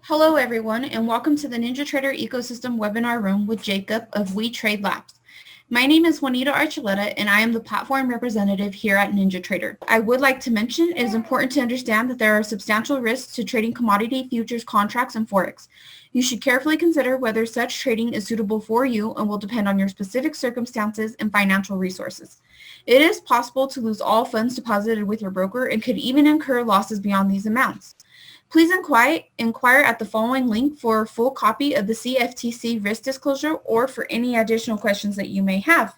Hello, everyone, and welcome to the NinjaTrader Ecosystem webinar room with Jacob of WeTradeLabs. My name is Juanita Archuleta, and I am the platform representative here at NinjaTrader. I would like to mention it is important to understand that there are substantial risks to trading commodity futures contracts and Forex. You should carefully consider whether such trading is suitable for you and will depend on your specific circumstances and financial resources. It is possible to lose all funds deposited with your broker and could even incur losses beyond these amounts. Please inquire at the following link for a full copy of the CFTC risk disclosure or for any additional questions that you may have.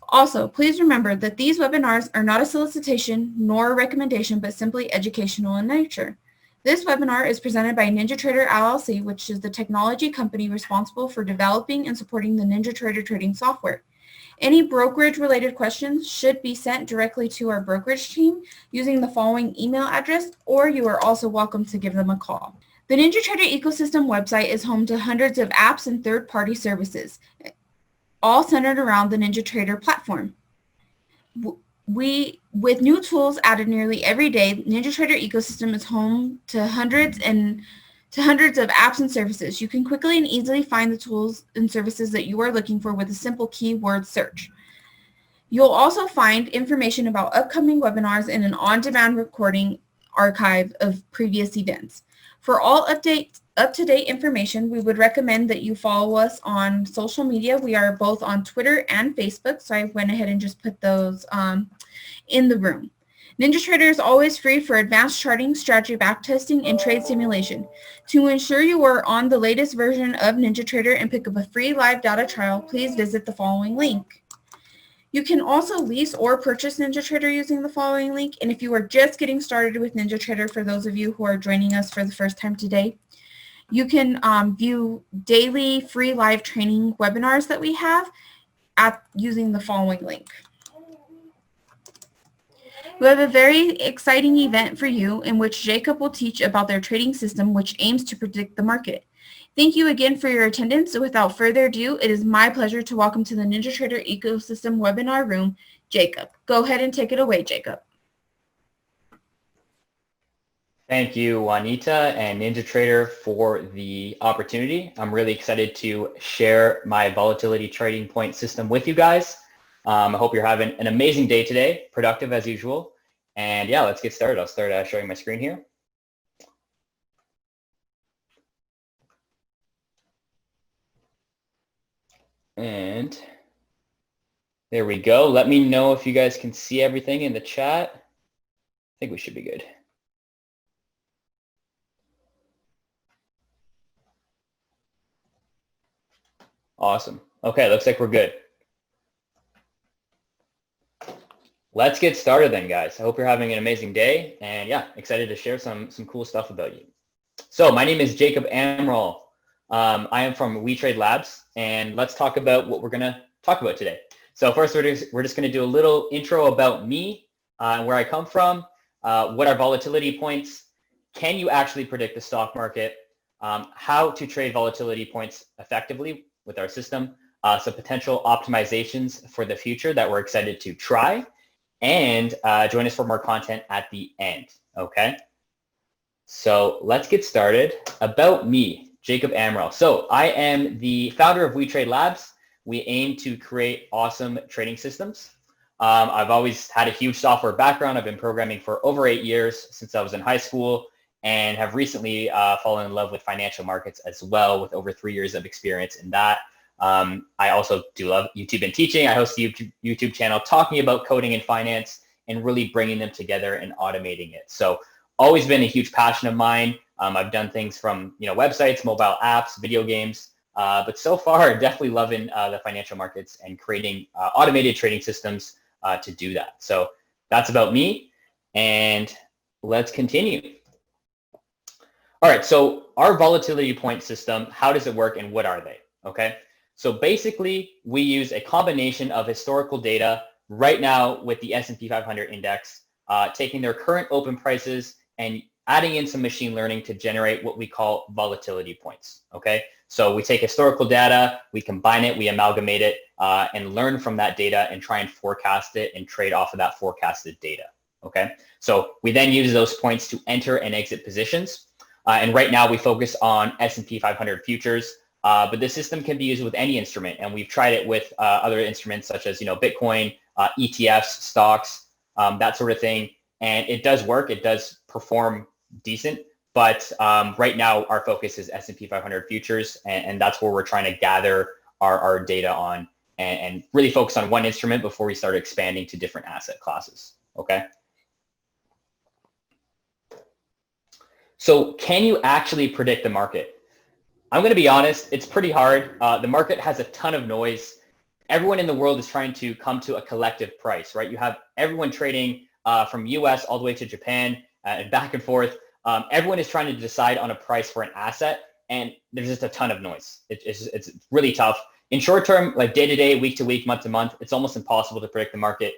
Also, please remember that these webinars are not a solicitation nor a recommendation, but simply educational in nature. This webinar is presented by NinjaTrader LLC, which is the technology company responsible for developing and supporting the NinjaTrader trading software. Any brokerage-related questions should be sent directly to our brokerage team using the following email address, or you are also welcome to give them a call. The NinjaTrader Ecosystem website is home to hundreds of apps and third-party services, all centered around the NinjaTrader platform. With new tools added nearly every day, NinjaTrader Ecosystem is home to hundreds of apps and services. You can quickly and easily find the tools and services that you are looking for with a simple keyword search. You'll also find information about upcoming webinars and an on-demand recording archive of previous events. For all up-to-date information, we would recommend that you follow us on social media. We are both on Twitter and Facebook, so I went ahead and just put those in the room. NinjaTrader is always free for advanced charting, strategy backtesting, and trade simulation. To ensure you are on the latest version of NinjaTrader and pick up a free live data trial, please visit the following link. You can also lease or purchase NinjaTrader using the following link. And if you are just getting started with NinjaTrader, for those of you who are joining us for the first time today, you can view daily free live training webinars that we have using the following link. We have a very exciting event for you in which Jacob will teach about their trading system, which aims to predict the market. Thank you again for your attendance. Without further ado, it is my pleasure to welcome to the NinjaTrader Ecosystem webinar room, Jacob. Go ahead and take it away, Jacob. Thank you, Juanita and NinjaTrader, for the opportunity. I'm really excited to share my volatility trading point system with you guys. I hope you're having an amazing day today, productive as usual. And yeah, let's get started. I'll start showing my screen here. And there we go. Let me know if you guys can see everything in the chat. I think we should be good. Awesome. Okay, looks like we're good. Let's get started then, guys. I hope you're having an amazing day, and yeah, excited to share some cool stuff about you. So my name is Jacob Amaral. I am from WeTradeLabs, and let's talk about what we're gonna talk about today. So first, we're just gonna do a little intro about me, where I come from, what are volatility points, can you actually predict the stock market, how to trade volatility points effectively with our system, some potential optimizations for the future that we're excited to try, and join us for more content at the end, okay? So let's get started. About me, Jacob Amaral. So I am the founder of WeTradeLabs. We aim to create awesome trading systems. I've always had a huge software background. I've been programming for over 8 years since I was in high school, and have recently fallen in love with financial markets as well, with over 3 years of experience in that. I also do love YouTube and teaching. I host a YouTube channel talking about coding and finance and really bringing them together and automating it. So always been a huge passion of mine. I've done things from websites, mobile apps, video games, but so far definitely loving the financial markets and creating automated trading systems to do that. So that's about me, and let's continue. All right, so our volatility point system, how does it work and what are they? Okay. So basically, we use a combination of historical data right now with the S&P 500 index, taking their current open prices and adding in some machine learning to generate what we call volatility points, okay? So we take historical data, we combine it, we amalgamate it, and learn from that data and try and forecast it and trade off of that forecasted data, okay? So we then use those points to enter and exit positions. And right now we focus on S&P 500 futures, but this system can be used with any instrument. And we've tried it with other instruments such as, Bitcoin, ETFs, stocks, that sort of thing. And it does work. It does perform decent. But right now our focus is S&P 500 futures. And that's where we're trying to gather our data on and really focus on one instrument before we start expanding to different asset classes. Okay. So can you actually predict the market? I'm going to be honest, it's pretty hard. The market has a ton of noise. Everyone in the world is trying to come to a collective price, right? You have everyone trading from US all the way to Japan and back and forth. Everyone is trying to decide on a price for an asset, and there's just a ton of noise. It's really tough. In short term, like day to day, week to week, month to month, it's almost impossible to predict the market.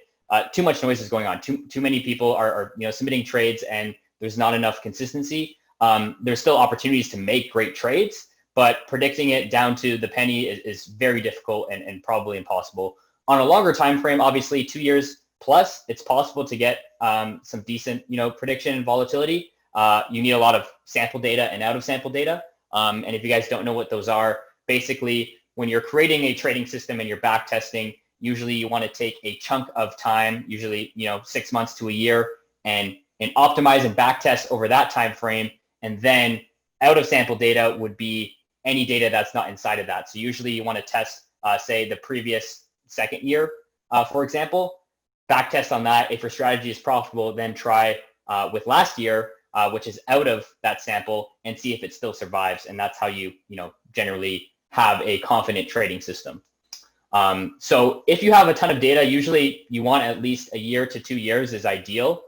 Too much noise is going on. Too many people are submitting trades, and there's not enough consistency. There's still opportunities to make great trades, but predicting it down to the penny is very difficult and probably impossible. On a longer time frame, obviously 2 years plus, it's possible to get some decent prediction and volatility. You need a lot of sample data and out of sample data. And if you guys don't know what those are, basically when you're creating a trading system and you're back testing, usually you want to take a chunk of time, usually 6 months to a year, and optimize and back test over that time frame. And then out of sample data would be any data that's not inside of that. So usually you want to test, say, the previous second year, for example, back test on that. If your strategy is profitable, then try with last year, which is out of that sample, and see if it still survives. And that's how you generally have a confident trading system. So if you have a ton of data, usually you want at least a year to 2 years is ideal.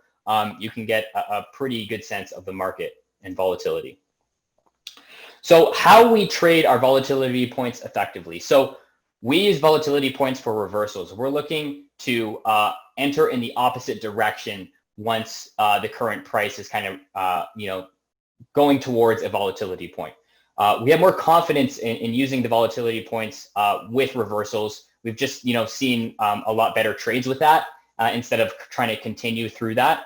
You can get a pretty good sense of the market and volatility. So how we trade our volatility points effectively. So we use volatility points for reversals. We're looking to enter in the opposite direction once the current price is kind of going towards a volatility point. We have more confidence in using the volatility points with reversals. We've just seen a lot better trades with that instead of trying to continue through that.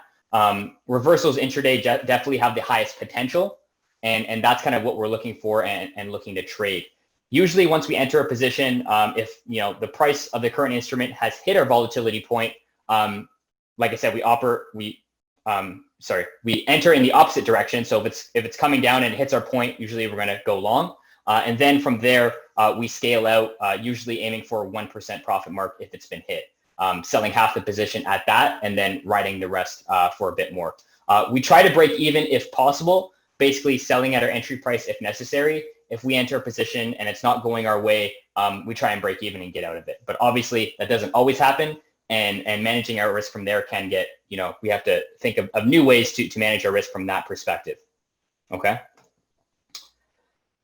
Reversals intraday definitely have the highest potential, and that's kind of what we're looking for and looking to trade. Usually once we enter a position, if the price of the current instrument has hit our volatility point, like I said, we enter in the opposite direction. So if it's coming down and it hits our point, usually we're going to go long. And then from there, we scale out, usually aiming for a 1% profit mark if it's been hit, selling half the position at that and then riding the rest for a bit more. We try to break even if possible, basically selling at our entry price if necessary. If we enter a position and it's not going our way, we try and break even and get out of it. But obviously that doesn't always happen. And managing our risk from there can get, we have to think of new ways to manage our risk from that perspective. Okay.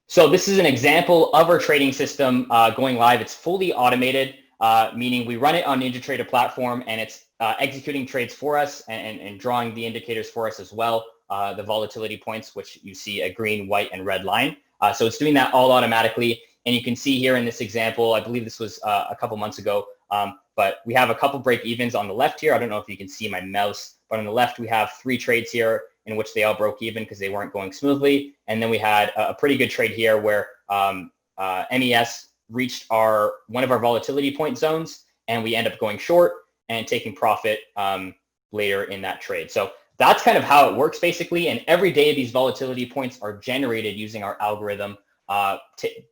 So this is an example of our trading system going live. It's fully automated, meaning we run it on NinjaTrader platform, and it's executing trades for us and drawing the indicators for us as well, the volatility points, which you see a green, white, and red line. So it's doing that all automatically. And you can see here in this example, I believe this was a couple months ago, but we have a couple break evens on the left here. I don't know if you can see my mouse, but on the left, we have 3 trades here in which they all broke even because they weren't going smoothly. And then we had a pretty good trade here where MES reached one of our volatility point zones, and we end up going short and taking profit later in that trade. So that's kind of how it works basically. And every day these volatility points are generated using our algorithm,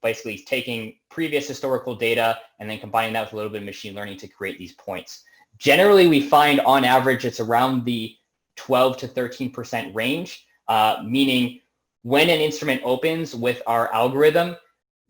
basically taking previous historical data and then combining that with a little bit of machine learning to create these points. Generally, we find on average it's around the 12 to 13% range, meaning when an instrument opens with our algorithm,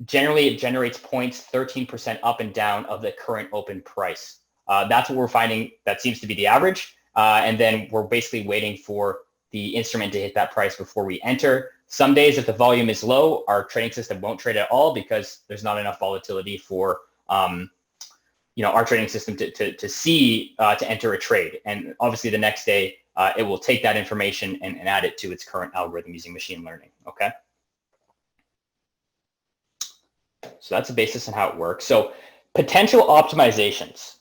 generally it generates points 13% up and down of the current open price. That's what we're finding. That seems to be the average. And then we're basically waiting for the instrument to hit that price before we enter. Some days, if the volume is low, our trading system won't trade at all because there's not enough volatility for our trading system to see to enter a trade. And obviously, the next day, it will take that information and add it to its current algorithm using machine learning. Okay. So that's the basis on how it works. So potential optimizations.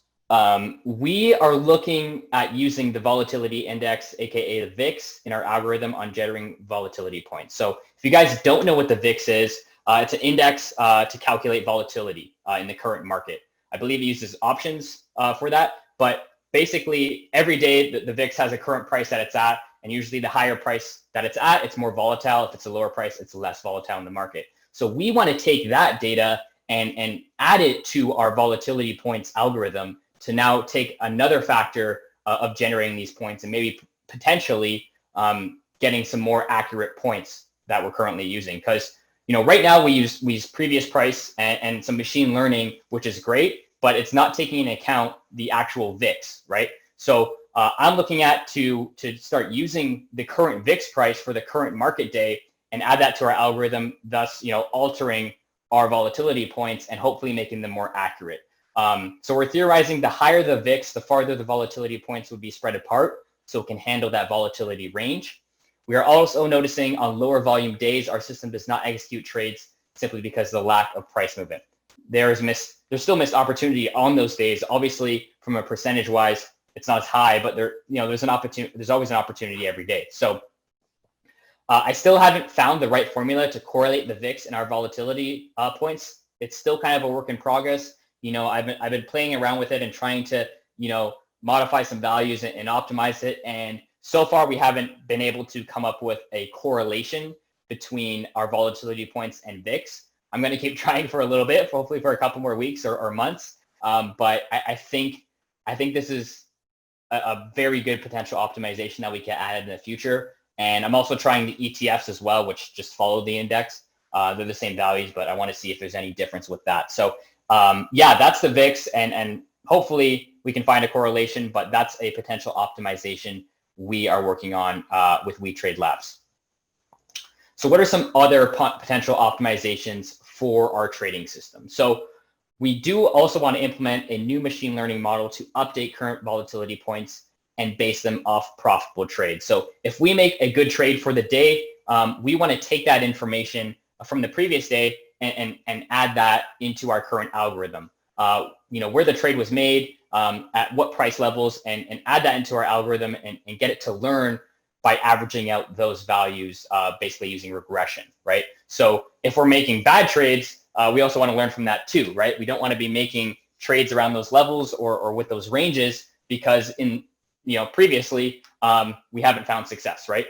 We are looking at using the volatility index, aka the VIX, in our algorithm on generating volatility points. So if you guys don't know what the VIX is, it's an index to calculate volatility in the current market. I believe it uses options for that, but basically every day the VIX has a current price that it's at, and usually the higher price that it's at, it's more volatile. If it's a lower price, it's less volatile in the market. So we want to take that data and add it to our volatility points algorithm to now take another factor of generating these points and maybe potentially getting some more accurate points that we're currently using. Because right now we use previous price and some machine learning, which is great, but it's not taking into account the actual VIX, right? So I'm looking at to start using the current VIX price for the current market day and add that to our algorithm, thus altering our volatility points and hopefully making them more accurate. So we're theorizing the higher the VIX, the farther the volatility points would be spread apart, so it can handle that volatility range. We are also noticing on lower volume days, our system does not execute trades simply because of the lack of price movement. There's still missed opportunity on those days. Obviously, from a percentage wise, it's not as high, but there's an opportunity. There's always an opportunity every day. So I still haven't found the right formula to correlate the VIX and our volatility points. It's still kind of a work in progress. I've been playing around with it and trying to modify some values and optimize it. And so far, we haven't been able to come up with a correlation between our volatility points and VIX. I'm going to keep trying for a little bit, hopefully for a couple more weeks or months. But I think this is a very good potential optimization that we can add in the future. And I'm also trying the ETFs as well, which just follow the index. They're the same values, but I want to see if there's any difference with that. So yeah, that's the VIX, and hopefully we can find a correlation, but that's a potential optimization we are working on with WeTradeLabs. So what are some other potential optimizations for our trading system? So we do also want to implement a new machine learning model to update current volatility points and base them off profitable trades. So if we make a good trade for the day, we want to take that information from the previous day and add that into our current algorithm. Where the trade was made, at what price levels, and add that into our algorithm and get it to learn by averaging out those values, basically using regression, right? So if we're making bad trades, we also want to learn from that too, right? We don't want to be making trades around those levels or with those ranges because previously we haven't found success, right?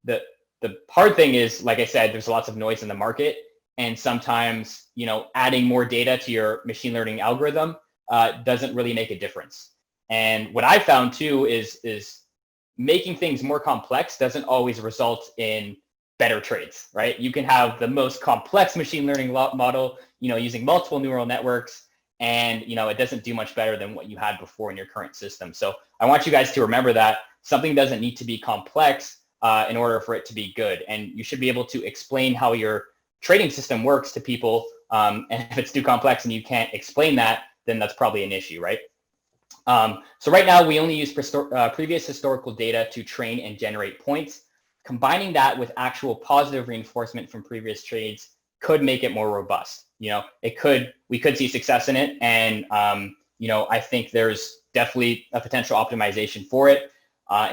The hard thing is, like I said, there's lots of noise in the market, and sometimes adding more data to your machine learning algorithm doesn't really make a difference. And what I found too is making things more complex doesn't always result in better trades, right? You can have the most complex machine learning model, using multiple neural networks, and it doesn't do much better than what you had before in your current system. So I want you guys to remember that something doesn't need to be complex in order for it to be good, and you should be able to explain how your trading system works to people. And if it's too complex and you can't explain that, then that's probably an issue, right? So right now we only use previous historical data to train and generate points. Combining that with actual positive reinforcement from previous trades could make it more robust. We could see success in it, and I think there's definitely a potential optimization for it.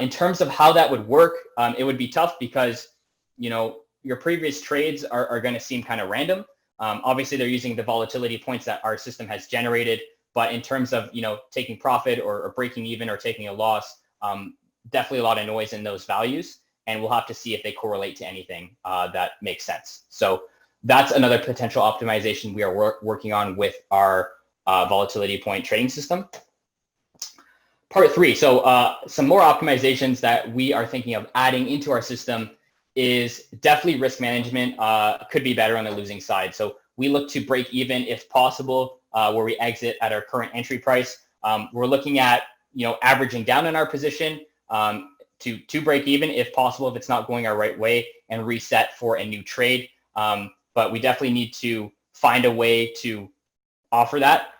In terms of how that would work, it would be tough because your previous trades are going to seem kind of random. Obviously, they're using the volatility points that our system has generated, but in terms of taking profit or breaking even or taking a loss, definitely a lot of noise in those values, and we'll have to see if they correlate to anything that makes sense. So that's another potential optimization we are working on with our volatility point trading system. Part 3, so some more optimizations that we are thinking of adding into our system is definitely risk management could be better on the losing side. So we look to break even if possible, where we exit at our current entry price. We're looking at averaging down in our position to break even if possible, if it's not going our right way, and reset for a new trade. But we definitely need to find a way to offer that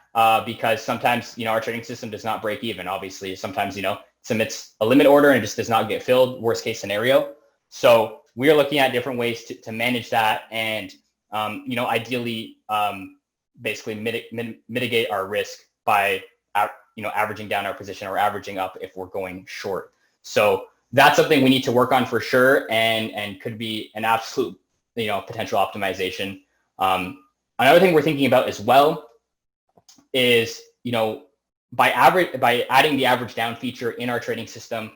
because sometimes our trading system does not break even. Obviously, sometimes it submits a limit order and it just does not get filled, worst case scenario. So we are looking at different ways to manage that and ideally basically mitigate our risk by averaging down our position or averaging up if we're going short. So that's something we need to work on for sure, and could be an absolute, potential optimization. Another thing we're thinking about as well is, by adding the average down feature in our trading system,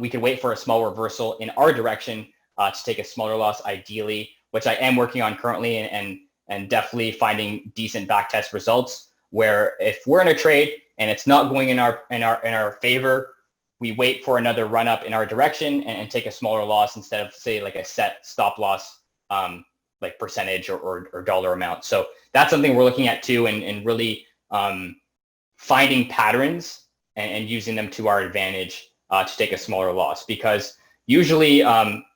we could wait for a small reversal in our direction to take a smaller loss, ideally, which I am working on currently, and definitely finding decent backtest results. Where if we're in a trade and it's not going in our favor, we wait for another run up in our direction and take a smaller loss instead of, say, like a set stop loss, like percentage or dollar amount. So that's something we're looking at too, and really finding patterns and using them to our advantage to take a smaller loss. Because usually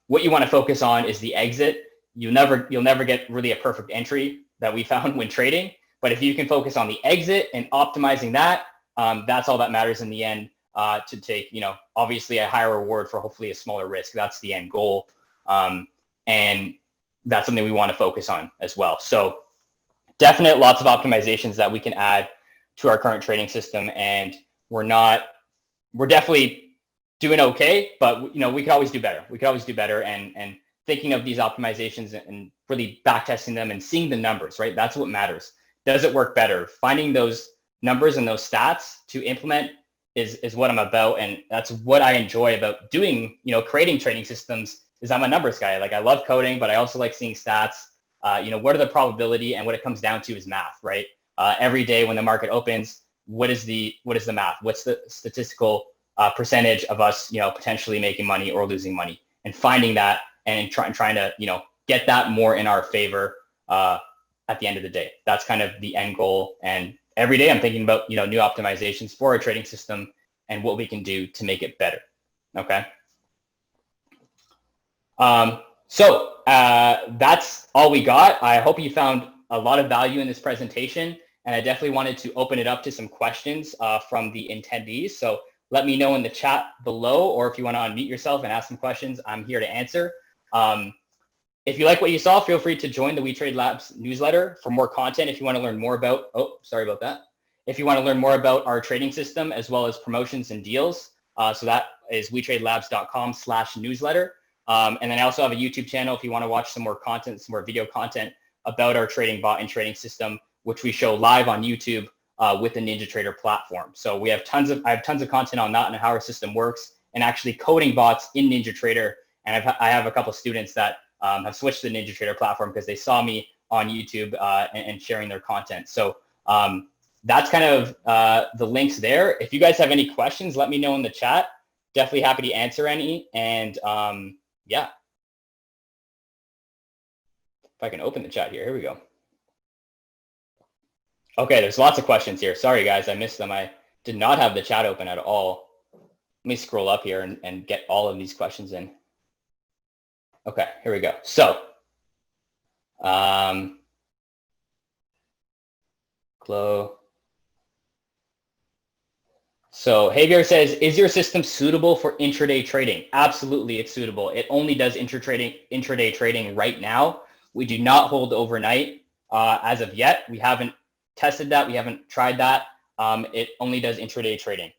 what you want to focus on is the exit. You'll never get really a perfect entry that we found when trading. But if you can focus on the exit and optimizing that, that's all that matters in the end, to take, obviously a higher reward for hopefully a smaller risk. That's the end goal. And that's something we want to focus on as well. So definite lots of optimizations that we can add to our current trading system. And we're definitely doing okay, but we could always do better. We could always do better, and thinking of these optimizations and really backtesting them and seeing the numbers, right? That's what matters. Does it work better? Finding those numbers and those stats to implement is what I'm about. And that's what I enjoy about doing, creating trading systems, is I'm a numbers guy. Like, I love coding, but I also like seeing stats. What are the probability, and what it comes down to is math, right? Every day when the market opens, what is the math? What's the statistical percentage of us, potentially making money or losing money, and finding that and trying to, get that more in our favor at the end of the day. That's kind of the end goal. And every day I'm thinking about, new optimizations for our trading system and what we can do to make it better. Okay. So that's all we got. I hope you found a lot of value in this presentation, and I definitely wanted to open it up to some questions from the attendees. So let me know in the chat below, or if you want to unmute yourself and ask some questions, I'm here to answer. If you like what you saw, feel free to join the WeTradeLabs newsletter for more content. If you want to learn more about, If you want to learn more about our trading system, as well as promotions and deals, so that is WeTradeLabs.com/newsletter. And then I also have a YouTube channel if you want to watch some more content, some more video content about our trading bot and trading system, which we show live on YouTube with the NinjaTrader platform. So I have tons of content on that and how our system works, and actually coding bots in NinjaTrader. And I have a couple students that have switched to the NinjaTrader platform because they saw me on YouTube and sharing their content. So that's kind of the links there. If you guys have any questions, let me know in the chat. Definitely happy to answer any. And yeah, if I can open the chat here we go. Okay, there's lots of questions here. Sorry guys, I missed them. I did not have the chat open at all. Let me scroll up here and get all of these questions in. Okay, here we go. So, So Javier says, is your system suitable for intraday trading? Absolutely, it's suitable. It only does intraday trading right now. We do not hold overnight as of yet. We haven't tested that. We haven't tried that. It only does intraday trading.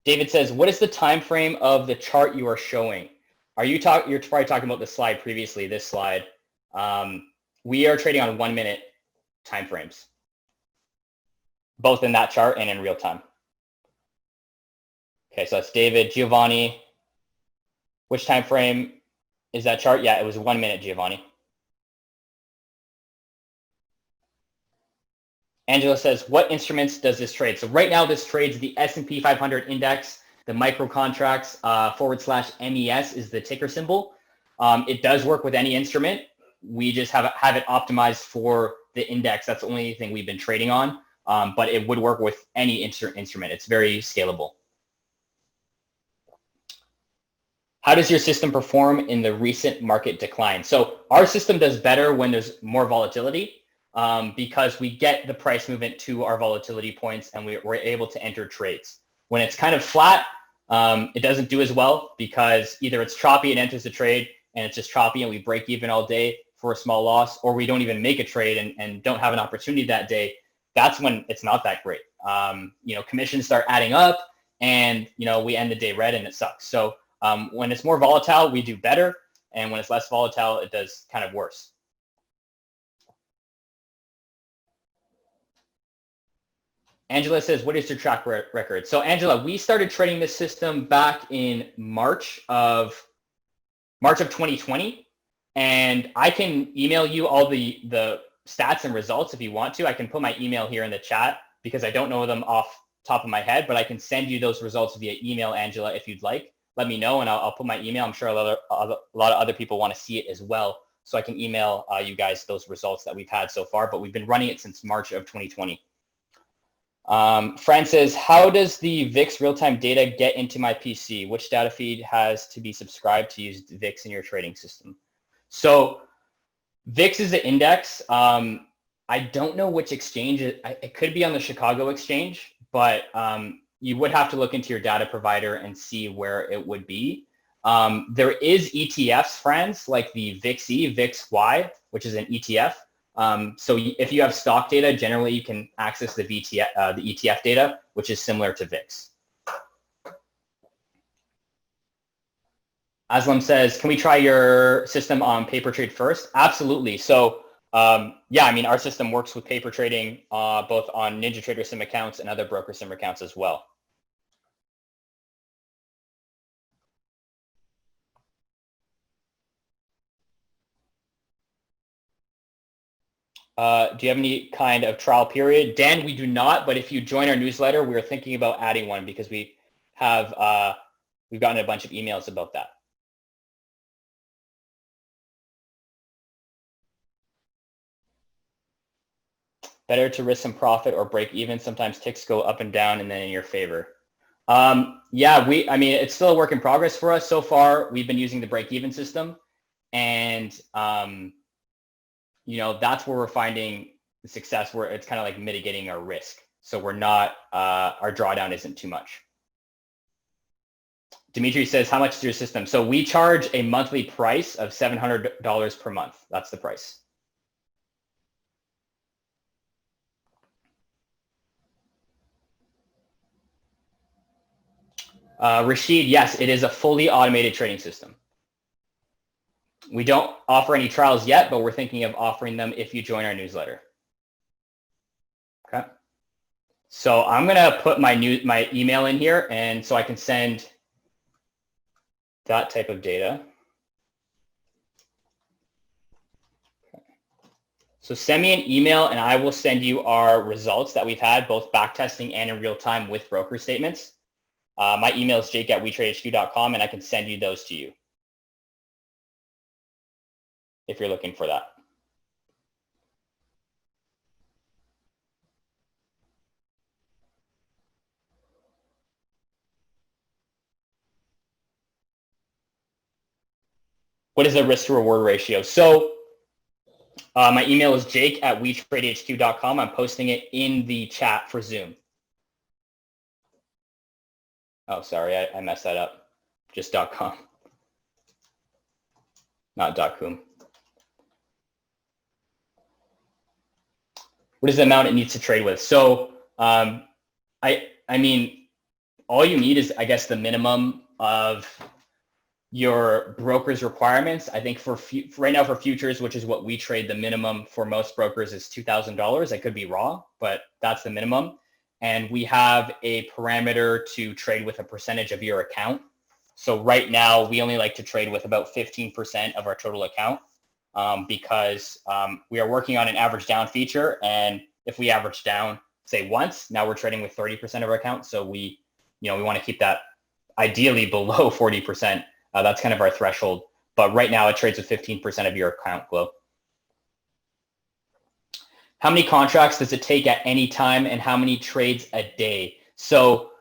David says, what is the time frame of the chart you are showing? You're probably talking about the slide previously, this slide. We are trading on 1 minute time frames, both in that chart and in real time. Okay, so that's David. Giovanni, which time frame is that chart? Yeah, it was 1 minute, Giovanni. Angela says, what instruments does this trade? So right now this trades the S&P 500 index, the micro contracts /MES is the ticker symbol. It does work with any instrument. We just have it optimized for the index. That's the only thing we've been trading on. But it would work with any instrument. It's very scalable. How does your system perform in the recent market decline? So our system does better when there's more volatility because we get the price movement to our volatility points and we're able to enter trades. When it's kind of flat, it doesn't do as well because either it's choppy and enters the trade and it's just choppy and we break even all day for a small loss, or we don't even make a trade and don't have an opportunity that day. that's when it's not that great. Commissions start adding up, and we end the day red, and it sucks. So when it's more volatile, we do better, and when it's less volatile, it does kind of worse. Angela says, what is your track record? So Angela, we started trading this system back in March of 2020, and I can email you all the stats and results if you want to. I can put my email here in the chat because I don't know them off top of my head, but I can send you those results via email, Angela, if you'd like. Let me know, and I'll put my email. I'm sure a lot of other people want to see it as well, so I can email you guys those results that we've had so far, but we've been running it since March of 2020. Fran says, how does the VIX real-time data get into my PC? Which data feed has to be subscribed to use VIX in your trading system? So VIX is the index. I don't know which exchange. It could be on the Chicago exchange, but you would have to look into your data provider and see where it would be. There is ETFs, friends, like the VIX-E, VIX-Y, which is an ETF. So if you have stock data, generally you can access the ETF data, which is similar to VIX. Aslam says, can we try your system on paper trade first? Absolutely. So yeah, I mean, our system works with paper trading both on NinjaTrader sim accounts and other broker sim accounts as well. Do you have any kind of trial period? Dan, we do not, but if you join our newsletter, we're thinking about adding one because we've gotten a bunch of emails about that. Better to risk some profit or break even. Sometimes ticks go up and down and then in your favor. Yeah, I mean, it's still a work in progress for us. So far, we've been using the break even system, and that's where we're finding the success, where it's kind of like mitigating our risk. So we're not, our drawdown isn't too much. Dimitri says, how much is your system? So we charge a monthly price of $700 per month. That's the price. Rashid, yes, it is a fully automated trading system. We don't offer any trials yet, but we're thinking of offering them if you join our newsletter. Okay. So I'm going to put my email in here, and so I can send that type of data. Okay. So send me an email, and I will send you our results that we've had, both backtesting and in real time with broker statements. My email is jake@WeTradeHQ.com, and I can send you those to you if you're looking for that. What is the risk to reward ratio? So my email is jake@WeTradeHQ.com. I'm posting it in the chat for Zoom. Oh, sorry, I messed that up. Just .com, not .com. What is the amount it needs to trade with? So I mean, all you need is, I guess, the minimum of your broker's requirements. I think for right now for futures, which is what we trade, the minimum for most brokers is $2,000. I could be wrong, but that's the minimum. And we have a parameter to trade with a percentage of your account. So right now, we only like to trade with about 15% of our total account because we are working on an average down feature. And if we average down, say once, now we're trading with 30% of our account. So we want to keep that ideally below 40%. That's kind of our threshold. But right now, it trades with 15% of your account, Glow. How many contracts does it take at any time, and how many trades a day? So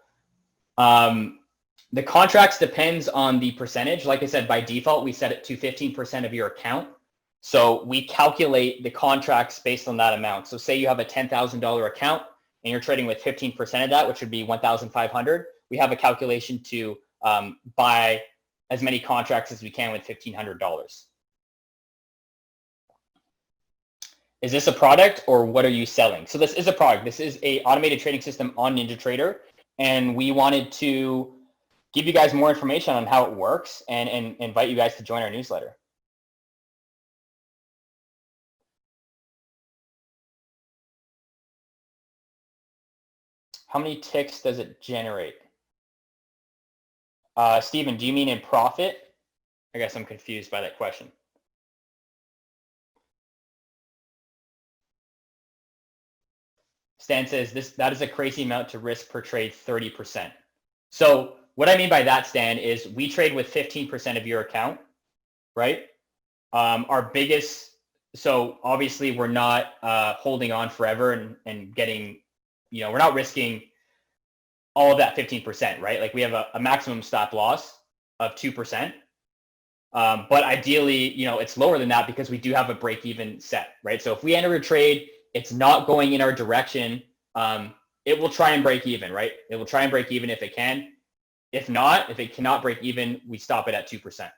the contracts depends on the percentage. Like I said, by default, we set it to 15% of your account. So we calculate the contracts based on that amount. So say you have a $10,000 account and you're trading with 15% of that, which would be 1,500. We have a calculation to buy as many contracts as we can with $1,500. is this a product or what are you selling? So this is a product. This is a automated trading system on NinjaTrader. And we wanted to give you guys more information on how it works and invite you guys to join our newsletter. How many ticks does it generate? Steven, do you mean in profit? I guess I'm confused by that question. Stan says that is a crazy amount to risk per trade, 30%. So what I mean by that, Stan, is we trade with 15% of your account, right? Our biggest, so obviously we're not holding on forever and getting, we're not risking all of that 15%, right? Like we have a maximum stop loss of 2%. But ideally, it's lower than that because we do have a break even set, right? So if we enter a trade, it's not going in our direction, it will try and break even, right? It will try and break even if it can. If not, if it cannot break even, we stop it at 2%.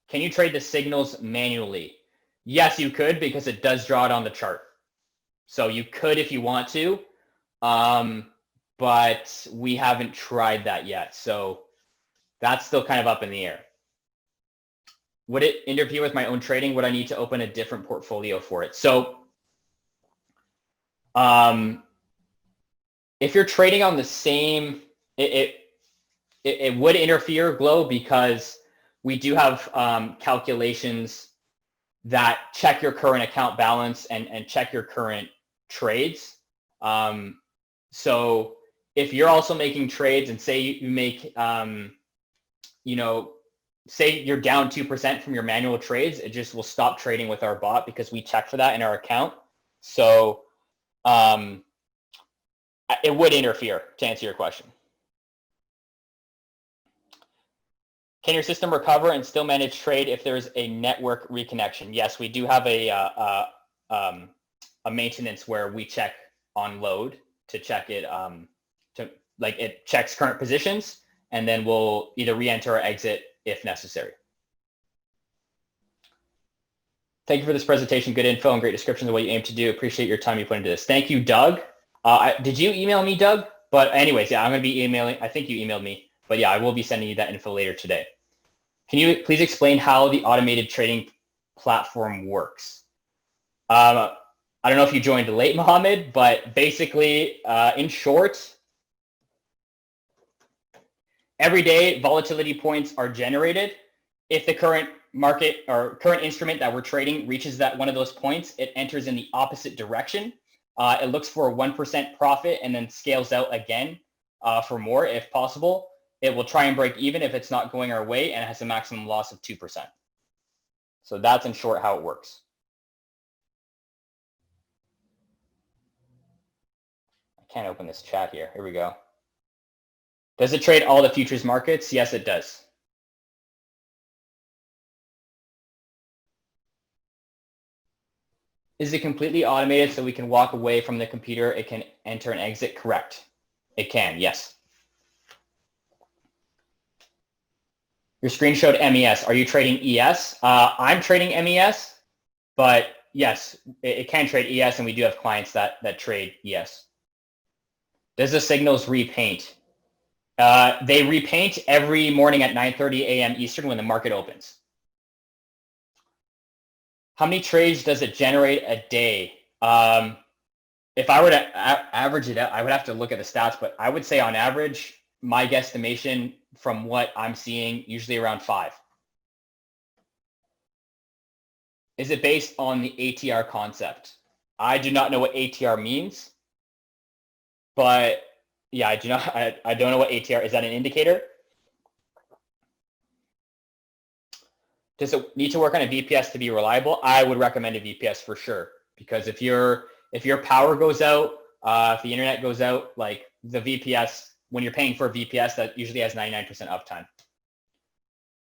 Can you trade the signals manually? Yes, you could, because it does draw it on the chart. So you could if you want to, but we haven't tried that yet. So that's still kind of up in the air. Would it interfere with my own trading? Would I need to open a different portfolio for it? So if you're trading on the same, it would interfere, Glow, because we do have calculations that check your current account balance and check your current trades. So if you're also making trades and say you make, say you're down 2% from your manual trades, it just will stop trading with our bot because we check for that in our account. So it would interfere, to answer your question. Can your system recover and still manage trade if there's a network reconnection? Yes, we do have a maintenance where we check on load to check it, it checks current positions, and then we'll either re-enter or exit if necessary. Thank you for this presentation. Good info and great descriptions of what you aim to do. Appreciate your time you put into this. Thank you, Doug. Did you email me, Doug? But anyways, yeah, I'm going to be emailing. I think you emailed me. But yeah, I will be sending you that info later today. Can you please explain how the automated trading platform works? I don't know if you joined late, Mohammed, but basically, in short, every day volatility points are generated. If the current market or current instrument that we're trading reaches that one of those points, it enters in the opposite direction. It looks for a 1% profit and then scales out again for more if possible. It will try and break even if it's not going our way, and it has a maximum loss of 2%. So that's in short how it works. I can't open this chat here. Here we go. Does it trade all the futures markets? Yes, it does. Is it completely automated so we can walk away from the computer? It can enter and exit? Correct. It can, yes. Your screen showed MES. Are you trading ES? I'm trading MES, but yes, it can trade ES, and we do have clients that trade ES. Does the signals repaint? They repaint every morning at 9:30 a.m. Eastern when the market opens. How many trades does it generate a day? If I were to average it out, I would have to look at the stats, but I would say on average, my guesstimation from what I'm seeing, usually around 5. Is it based on the ATR concept? I do not know what ATR means, but yeah, I don't know what ATR is. That an indicator? Does it need to work on a VPS to be reliable? I would recommend a VPS for sure, because if your power goes out, if the internet goes out, like the VPS, when you're paying for a VPS, that usually has 99% uptime.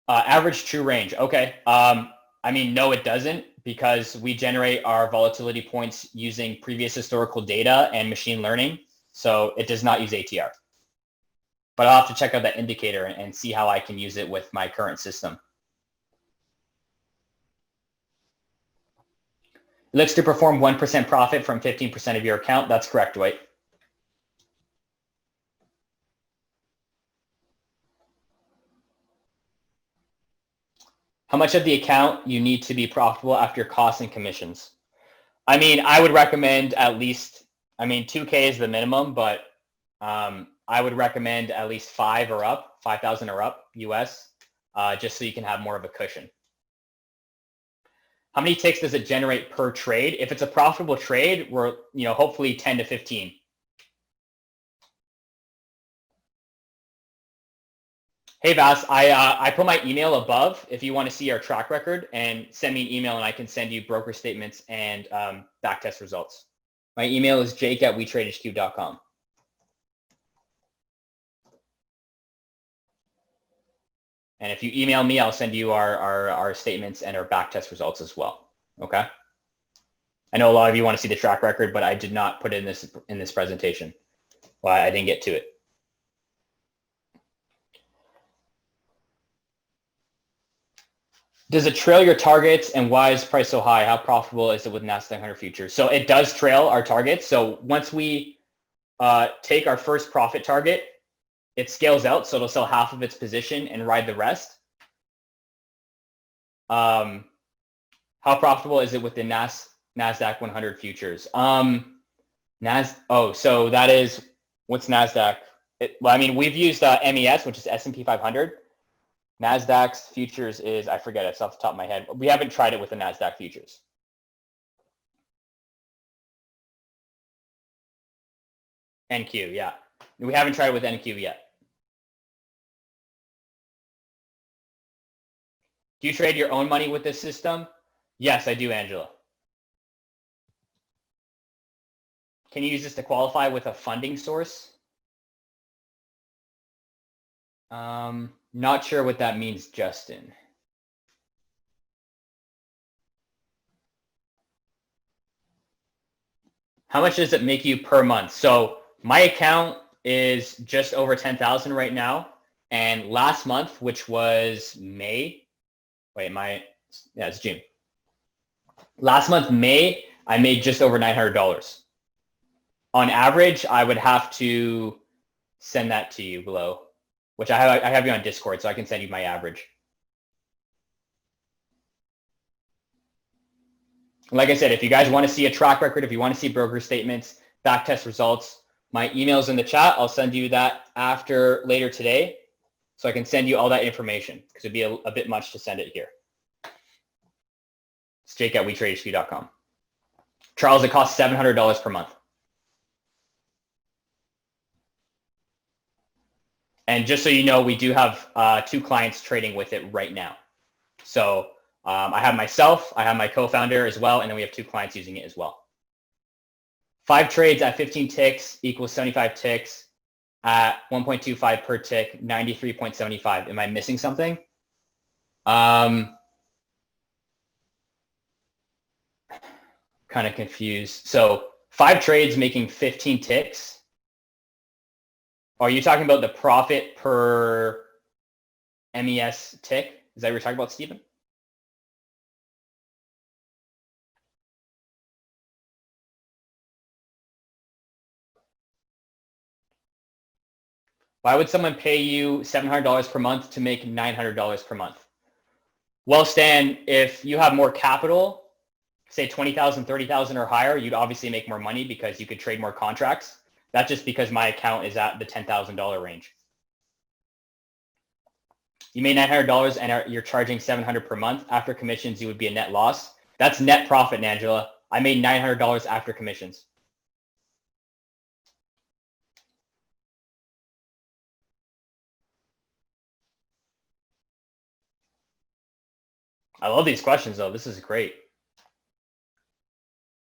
Average true range. Okay. I mean, no, it doesn't, because we generate our volatility points using previous historical data and machine learning. So it does not use ATR. But I'll have to check out that indicator and see how I can use it with my current system. It looks to perform 1% profit from 15% of your account. That's correct, Dwight. How much of the account you need to be profitable after costs and commissions? I mean, I would recommend at least, 2K is the minimum, but I would recommend at least 5,000 or up US, just so you can have more of a cushion. How many ticks does it generate per trade? If it's a profitable trade, we're, hopefully 10 to 15. Hey, Vas, I put my email above if you want to see our track record, and send me an email and I can send you broker statements and backtest results. My email is jake@WeTradeHQ.com. And if you email me, I'll send you our statements and our backtest results as well. Okay. I know a lot of you want to see the track record, but I did not put it in this presentation. Well, I didn't get to it. Does it trail your targets, and why is price so high? How profitable is it with NASDAQ 100 futures? So it does trail our targets. So once we take our first profit target, it scales out. So it'll sell half of its position and ride the rest. How profitable is it with the NASDAQ 100 futures? So that is, what's NASDAQ? We've used MES, which is S&P 500. NASDAQ's futures is, I forget it, it's off the top of my head. We haven't tried it with the NASDAQ futures. NQ, yeah. We haven't tried it with NQ yet. Do you trade your own money with this system? Yes, I do, Angela. Can you use this to qualify with a funding source? Not sure what that means, Justin. How much does it make you per month? So my account is just over 10,000 right now. And last month, which was May, it's June. Last month, May, I made just over $900. On average, I would have to send that to you below, which I have you on Discord, so I can send you my average. Like I said, if you guys want to see a track record, if you want to see broker statements, backtest results, my email's in the chat. I'll send you that later today, so I can send you all that information, because it'd be a bit much to send it here. It's jake@WeTradeHQ.com. Charles, it costs $700 per month. And just so you know, we do have 2 clients trading with it right now. So I have myself, I have my co-founder as well, and then we have 2 clients using it as well. 5 trades at 15 ticks equals 75 ticks at 1.25 per tick, 93.75. Am I missing something? Kind of confused. So 5 trades making 15 ticks. Are you talking about the profit per MES tick? Is that what you're talking about, Stephen? Why would someone pay you $700 per month to make $900 per month? Well, Stan, if you have more capital, say 20,000, 30,000 or higher, you'd obviously make more money because you could trade more contracts. That's just because my account is at the $10,000 range. You made $900 and you're charging $700 per month. After commissions, you would be a net loss. That's net profit, Angela. I made $900 after commissions. I love these questions, though. This is great.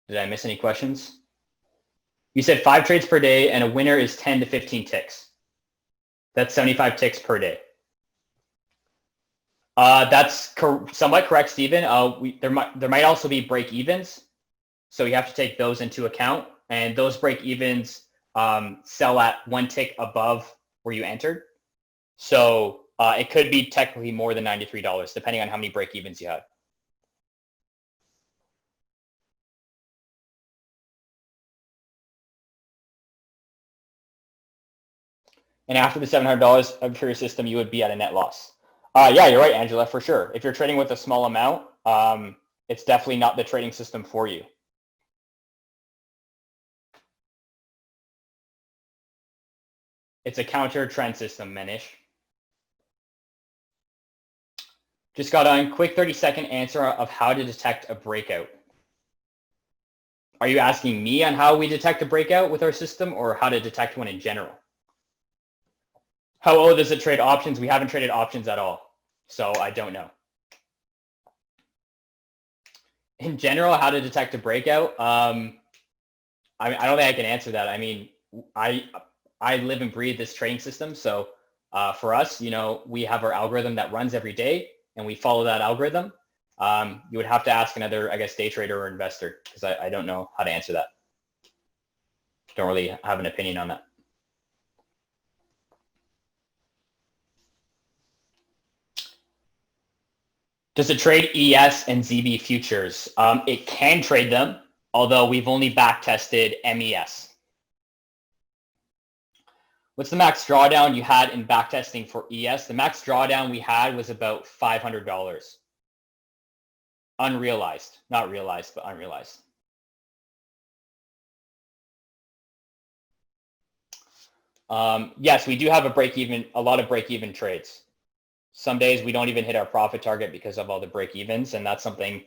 Did I miss any questions? You said 5 trades per day, and a winner is 10 to 15 ticks. That's 75 ticks per day. That's somewhat correct, Stephen. There might also be break evens, so you have to take those into account. And those break evens sell at 1 tick above where you entered. So it could be technically more than $93, depending on how many break evens you have. And after the $700 of your system, you would be at a net loss. Yeah, you're right, Angela, for sure. If you're trading with a small amount, it's definitely not the trading system for you. It's a counter trend system, Manish. Just got a quick 30-second answer of how to detect a breakout. Are you asking me on how we detect a breakout with our system, or how to detect one in general? How old does it trade options? We haven't traded options at all, so I don't know. In general, how to detect a breakout? I mean, I don't think I can answer that. I mean, I live and breathe this trading system, so for us, you know, we have our algorithm that runs every day, and we follow that algorithm. You would have to ask another, I guess, day trader or investor, because I don't know how to answer that. Don't really have an opinion on that. Does it trade ES and ZB futures? It can trade them, although we've only back tested MES. What's the max drawdown you had in back testing for ES? The max drawdown we had was about $500. Unrealized, not realized, but unrealized. Yes, we do have a lot of break-even trades. Some days we don't even hit our profit target because of all the break-evens, and that's something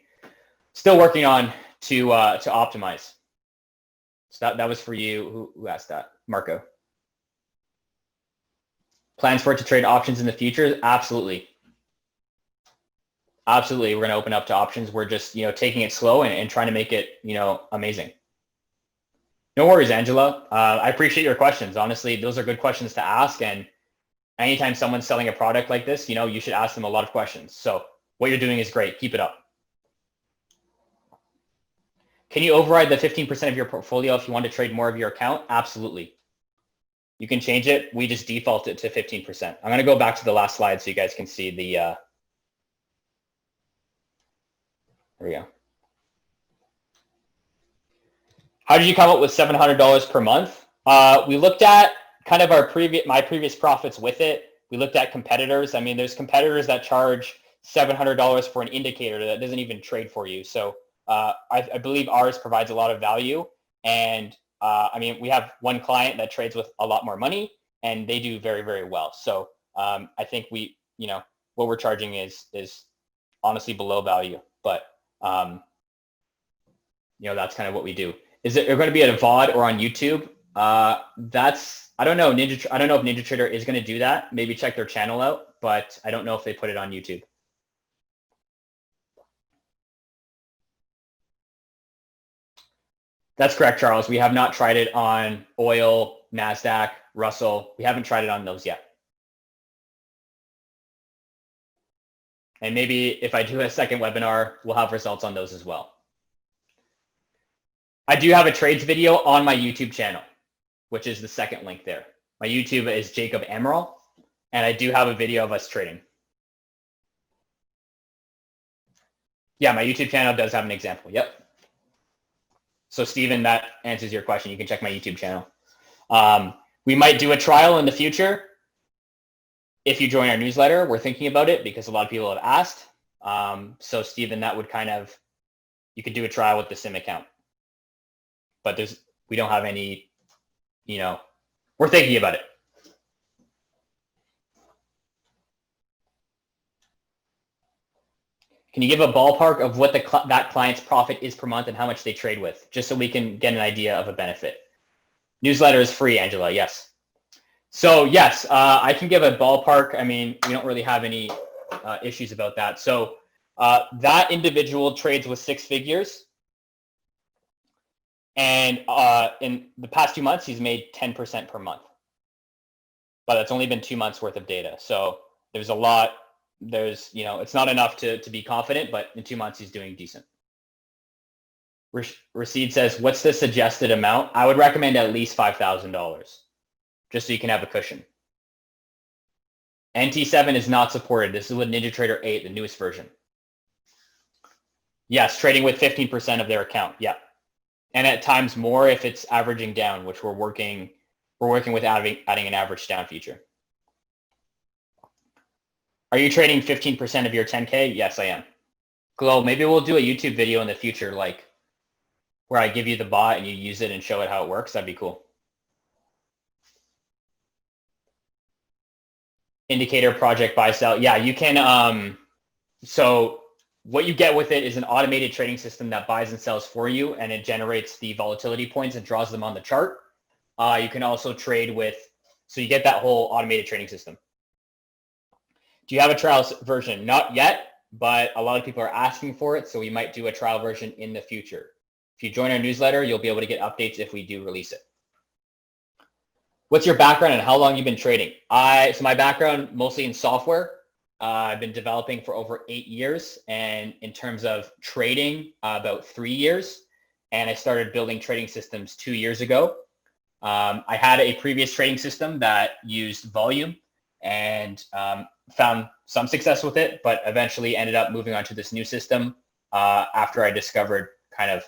still working on to optimize. So that was for you. Who asked that? Marco. Plans for it to trade options in the future? Absolutely. Absolutely, we're going to open up to options. We're just, you know, taking it slow and trying to make it, you know, amazing. No worries, Angela. I appreciate your questions. Honestly, those are good questions to ask. And anytime someone's selling a product like this, you know, you should ask them a lot of questions. So what you're doing is great. Keep it up. Can you override the 15% of your portfolio if you want to trade more of your account? Absolutely. You can change it. We just default it to 15%. I'm going to go back to the last slide so you guys can see the, there we go. How did you come up with $700 per month? We looked at kind of my previous profits with it. We looked at competitors. I mean, there's competitors that charge $700 for an indicator that doesn't even trade for you. So I believe ours provides a lot of value. And I mean, we have one client that trades with a lot more money, and they do very, very well. So I think we, you know, what we're charging is honestly below value. But you know, that's kind of what we do. Is it going to be at a VOD or on YouTube? I don't know. I don't know if NinjaTrader is going to do that. Maybe check their channel out, but I don't know if they put it on YouTube. That's correct, Charles. We have not tried it on oil, NASDAQ, Russell. We haven't tried it on those yet. And maybe if I do a second webinar, we'll have results on those as well. I do have a trades video on my YouTube channel, which is the second link there. My YouTube is Jacob Amaral, and I do have a video of us trading. Yeah, my YouTube channel does have an example. Yep. So Steven, that answers your question. You can check my YouTube channel. We might do a trial in the future. If you join our newsletter, we're thinking about it because a lot of people have asked. So Steven, that would kind of, you could do a trial with the SIM account. But we don't have any, you know, we're thinking about it. Can you give a ballpark of what that client's profit is per month and how much they trade with, just so we can get an idea of a benefit? Newsletter is free, Angela. Yes. So yes, I can give a ballpark. I mean, we don't really have any issues about that. So that individual trades with 6 figures. And in the past 2 months, he's made 10% per month. But that's only been 2 months worth of data. So there's a lot. There's, you know, it's not enough to be confident, but in 2 months, he's doing decent. Rashid says, what's the suggested amount? I would recommend at least $5,000, just so you can have a cushion. NT7 is not supported. This is with NinjaTrader 8, the newest version. Yes, trading with 15% of their account. Yeah. And at times more if it's averaging down, which we're working we're working with adding an average down feature. Are you trading 15% of your 10K? Yes, I am. Glow, maybe we'll do a YouTube video in the future, like where I give you the bot and you use it and show it how it works. That'd be cool. Indicator project buy sell. Yeah, you can. So what you get with it is an automated trading system that buys and sells for you, and it generates the volatility points and draws them on the chart. You can also trade with, so you get that whole automated trading system. Do you have a trial version? Not yet, but a lot of people are asking for it, so we might do a trial version in the future. If you join our newsletter, you'll be able to get updates if we do release it. What's your background and how long you've been trading? So my background mostly in software. I've been developing for over 8 years, and in terms of trading, about 3 years. And I started building trading systems 2 years ago. I had a previous trading system that used volume and found some success with it, but eventually ended up moving on to this new system after I discovered kind of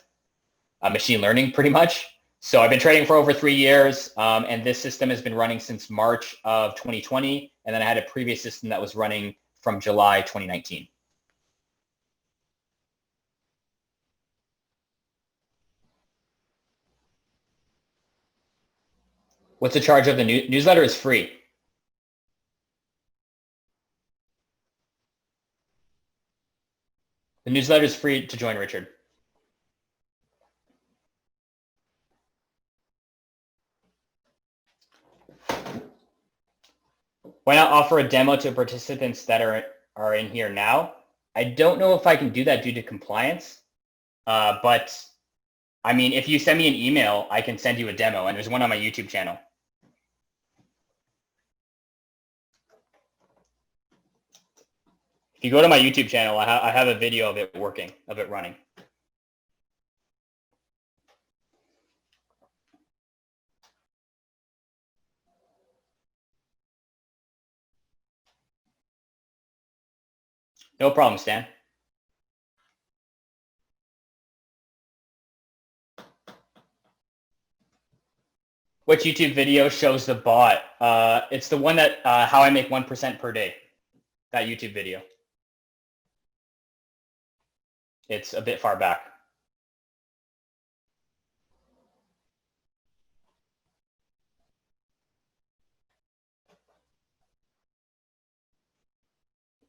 machine learning pretty much. So I've been trading for over 3 years, and this system has been running since March of 2020. And then I had a previous system that was running from July 2019. What's the charge of the newsletter? Is free. The newsletter is free to join, Richard. Why not offer a demo to participants that are in here now? I don't know if I can do that due to compliance, but I mean, if you send me an email, I can send you a demo, and there's one on my YouTube channel. If you go to my YouTube channel, I have a video of it working, of it running. No problem, Stan. Which YouTube video shows the bot? It's the one that how I make 1% per day. That YouTube video. It's a bit far back.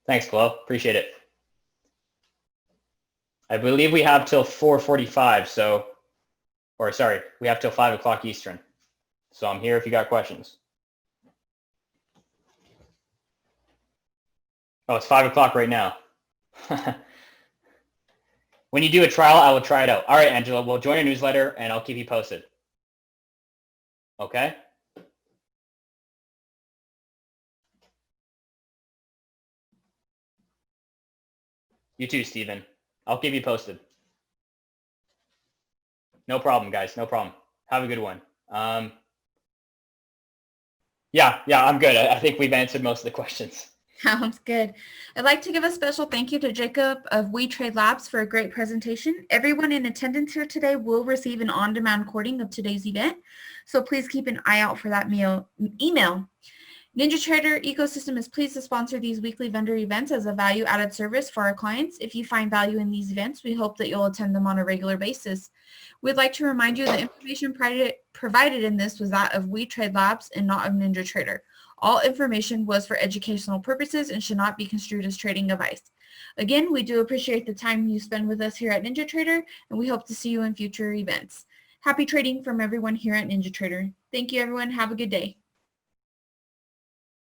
Thanks, Glow. Appreciate it. I believe we have till 4:45, so, or sorry, we have till 5 o'clock Eastern. So I'm here if you got questions. Oh, it's 5 o'clock right now. When you do a trial, I will try it out. All right, Angela, we'll join your newsletter and I'll keep you posted. Okay? You too, Steven. I'll keep you posted. No problem, guys. No problem. Have a good one. Yeah, I'm good. I think we've answered most of the questions. Sounds good. I'd like to give a special thank you to Jacob of WeTradeLabs for a great presentation. Everyone in attendance here today will receive an on-demand recording of today's event, so please keep an eye out for that email. NinjaTrader ecosystem is pleased to sponsor these weekly vendor events as a value-added service for our clients. If you find value in these events, we hope that you'll attend them on a regular basis. We'd like to remind you the information provided in this was that of WeTradeLabs and not of NinjaTrader. All information was for educational purposes and should not be construed as trading advice. Again, we do appreciate the time you spend with us here at NinjaTrader, and we hope to see you in future events. Happy trading from everyone here at NinjaTrader. Thank you, everyone. Have a good day.